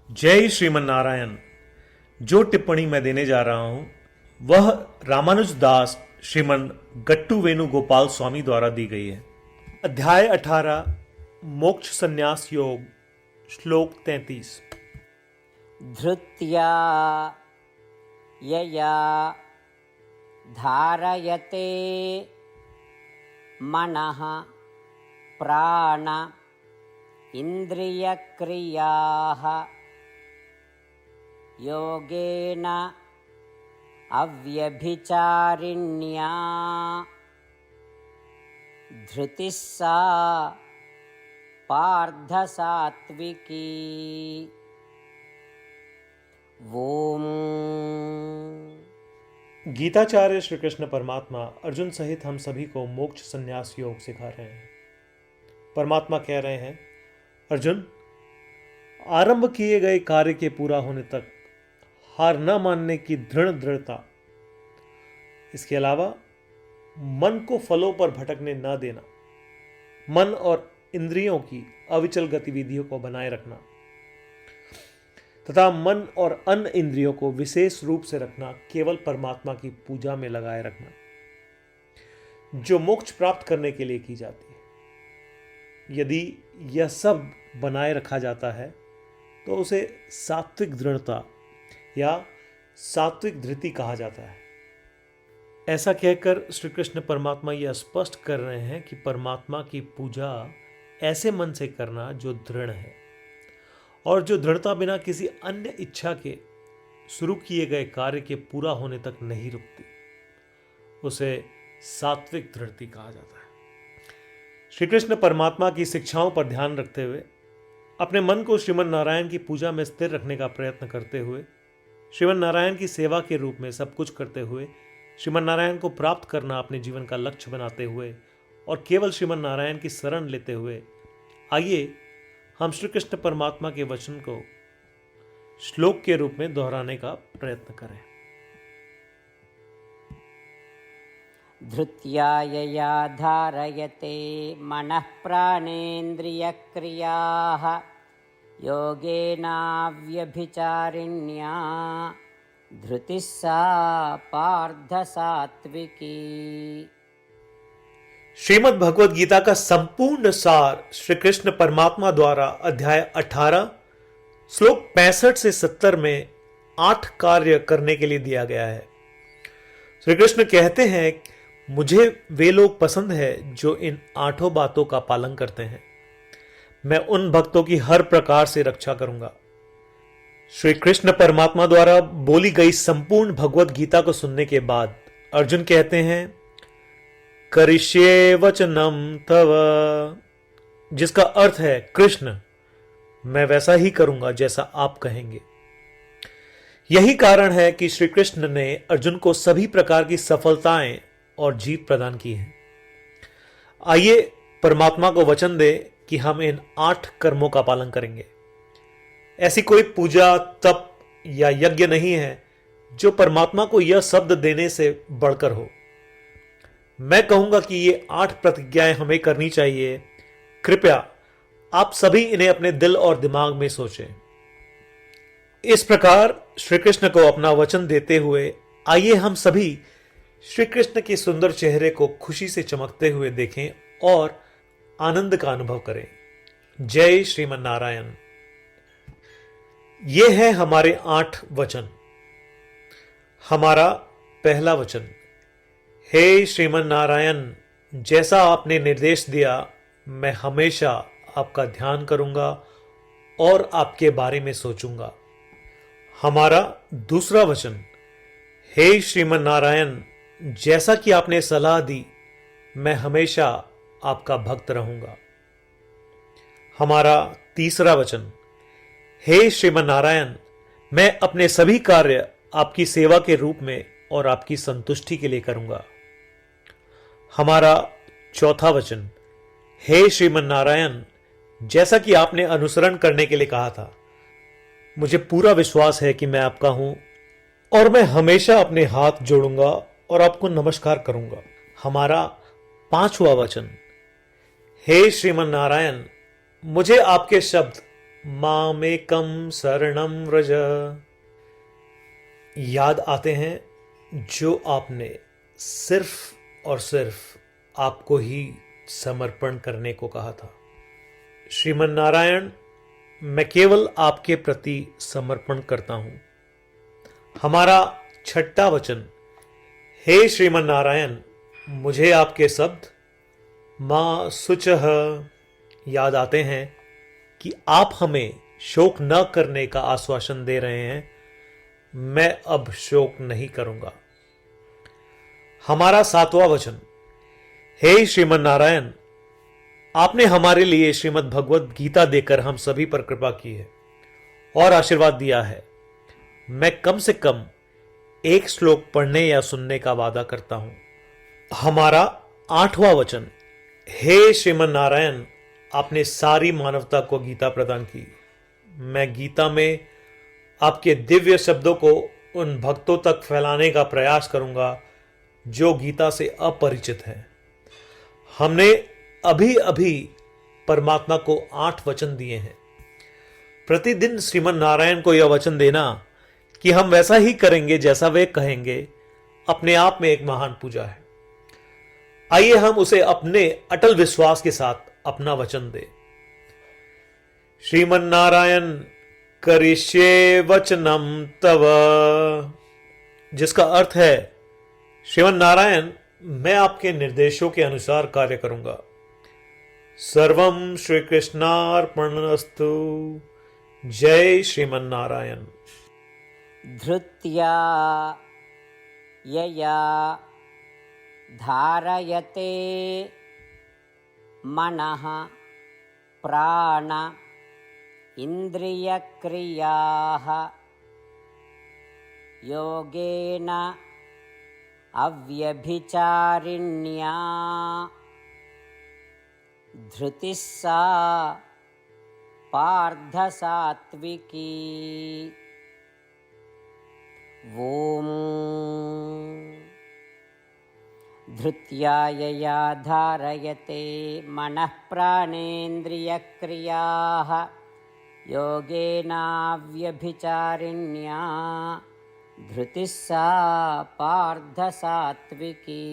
जय श्रीमन नारायण। जो टिप्पणी मैं देने जा रहा हूं वह रामानुज दास श्रीमन गट्टू वेणुगोपाल स्वामी द्वारा दी गई है। अध्याय 18 मोक्ष संन्यास योग, श्लोक 33। धृत्या यया धारयते मनः प्राण इन्द्रियक्रियाः योगेन अव्यभिचारिण्या धृतिः सा पार्थसात्विकी। ओम। गीताचार्य श्री कृष्ण परमात्मा अर्जुन सहित हम सभी को मोक्ष संन्यास योग सिखा रहे हैं। परमात्मा कह रहे हैं, अर्जुन, आरंभ किए गए कार्य के पूरा होने तक हार न मानने की दृढ़ता, इसके अलावा मन को फलों पर भटकने न देना, मन और इंद्रियों की अविचल गतिविधियों को बनाए रखना तथा मन और अन्य इंद्रियों को विशेष रूप से रखना, केवल परमात्मा की पूजा में लगाए रखना, जो मोक्ष प्राप्त करने के लिए की जाती है। यदि यह सब बनाए रखा जाता है तो उसे सात्विक दृढ़ता या सात्विक धृति कहा जाता है। ऐसा कहकर श्री कृष्ण परमात्मा यह स्पष्ट कर रहे हैं कि परमात्मा की पूजा ऐसे मन से करना जो दृढ़ है और जो दृढ़ता बिना किसी अन्य इच्छा के शुरू किए गए कार्य के पूरा होने तक नहीं रुकती, उसे सात्विक दृढ़ति कहा जाता है। श्री कृष्ण परमात्मा की शिक्षाओं पर ध्यान रखते हुए, अपने मन को श्रीमन नारायण की पूजा में स्थिर रखने का प्रयत्न करते हुए, श्रीमन नारायण की सेवा के रूप में सब कुछ करते हुए, श्रीमन नारायण को प्राप्त करना अपने जीवन का लक्ष्य बनाते हुए और केवल श्रीमन नारायण की शरण लेते हुए, आइए हम श्री कृष्ण परमात्मा के वचन को श्लोक के रूप में दोहराने का प्रयत्न करें। धृत्या यया धारयते मनः प्राणेन्द्रियक्रियाः योगेनाव्यभिचारिण्या धृतिः सा पार्थसात्विकी। श्रीमद् भगवद गीता का संपूर्ण सार श्री कृष्ण परमात्मा द्वारा अध्याय 18 श्लोक 65 से 70 में 8 कार्य करने के लिए दिया गया है। श्री कृष्ण कहते हैं, मुझे वे लोग पसंद है जो इन 8 बातों का पालन करते हैं। मैं उन भक्तों की हर प्रकार से रक्षा करूंगा। श्री कृष्ण परमात्मा द्वारा बोली गई संपूर्ण भगवद गीता को सुनने के बाद अर्जुन कहते हैं, करिष्ये वचनम तव, जिसका अर्थ है, कृष्ण, मैं वैसा ही करूंगा जैसा आप कहेंगे। यही कारण है कि श्री कृष्ण ने अर्जुन को सभी प्रकार की सफलताएं और जीत प्रदान की है। आइए परमात्मा को वचन दे कि हम इन 8 कर्मों का पालन करेंगे। ऐसी कोई पूजा, तप या यज्ञ नहीं है जो परमात्मा को यह शब्द देने से बढ़कर हो। मैं कहूंगा कि ये 8 प्रतिज्ञाएं हमें करनी चाहिए। कृपया आप सभी इन्हें अपने दिल और दिमाग में सोचें। इस प्रकार श्री कृष्ण को अपना वचन देते हुए आइए हम सभी श्री कृष्ण के सुंदर चेहरे को खुशी से चमकते हुए देखें और आनंद का अनुभव करें। जय श्रीमन नारायण। ये है हमारे 8 वचन। हमारा पहला वचन, हे श्रीमन नारायण, जैसा आपने निर्देश दिया मैं हमेशा आपका ध्यान करूंगा और आपके बारे में सोचूंगा। हमारा दूसरा वचन, हे श्रीमन नारायण, जैसा कि आपने सलाह दी मैं हमेशा आपका भक्त रहूंगा। हमारा तीसरा वचन, हे श्रीमन नारायण, मैं अपने सभी कार्य आपकी सेवा के रूप में और आपकी संतुष्टि के लिए करूंगा। हमारा चौथा वचन, हे श्रीमन नारायण, जैसा कि आपने अनुसरण करने के लिए कहा था, मुझे पूरा विश्वास है कि मैं आपका हूं और मैं हमेशा अपने हाथ जोड़ूंगा और आपको नमस्कार करूंगा। हमारा पांचवा वचन, हे श्रीमन नारायण, मुझे आपके शब्द मामेकं शरणं व्रज। याद आते हैं जो आपने सिर्फ और सिर्फ आपको ही समर्पण करने को कहा था। श्रीमन नारायण, मैं केवल आपके प्रति समर्पण करता हूं। हमारा छठा वचन, हे श्रीमन नारायण, मुझे आपके शब्द मां शुचः याद आते हैं कि आप हमें शोक न करने का आश्वासन दे रहे हैं। मैं अब शोक नहीं करूंगा। हमारा सातवां वचन, हे श्रीमन नारायण, आपने हमारे लिए श्रीमद् भगवत गीता देकर हम सभी पर कृपा की है और आशीर्वाद दिया है। मैं कम से कम एक श्लोक पढ़ने या सुनने का वादा करता हूं। हमारा आठवां वचन, हे श्रीमन नारायण, आपने सारी मानवता को गीता प्रदान की। मैं गीता में आपके दिव्य शब्दों को उन भक्तों तक फैलाने का प्रयास करूंगा जो गीता से अपरिचित हैं। हमने अभी अभी परमात्मा को 8 वचन दिए हैं। प्रतिदिन श्रीमन नारायण को यह वचन देना कि हम वैसा ही करेंगे जैसा वे कहेंगे, अपने आप में एक महान पूजा है। आइए हम उसे अपने अटल विश्वास के साथ अपना वचन दें। श्रीमन नारायण करिष्ये वचनम तव, जिसका अर्थ है, श्रीमन नारायण, मैं आपके निर्देशों के अनुसार कार्य करूंगा। सर्वम श्री कृष्णार्पणमस्तु। जय श्रीमन नारायण। धृत्या यया धारयते मनः प्राण इन्द्रियक्रियाः योगेन अव्यभिचारिण्या धृतिः सा पार्थसात्विकी। ॐ धृत्या यया धारयते मनः प्राणेन्द्रियक्रियाः योगेनाव्यभिचारिण्या धृतिः सा पार्थसात्विकी।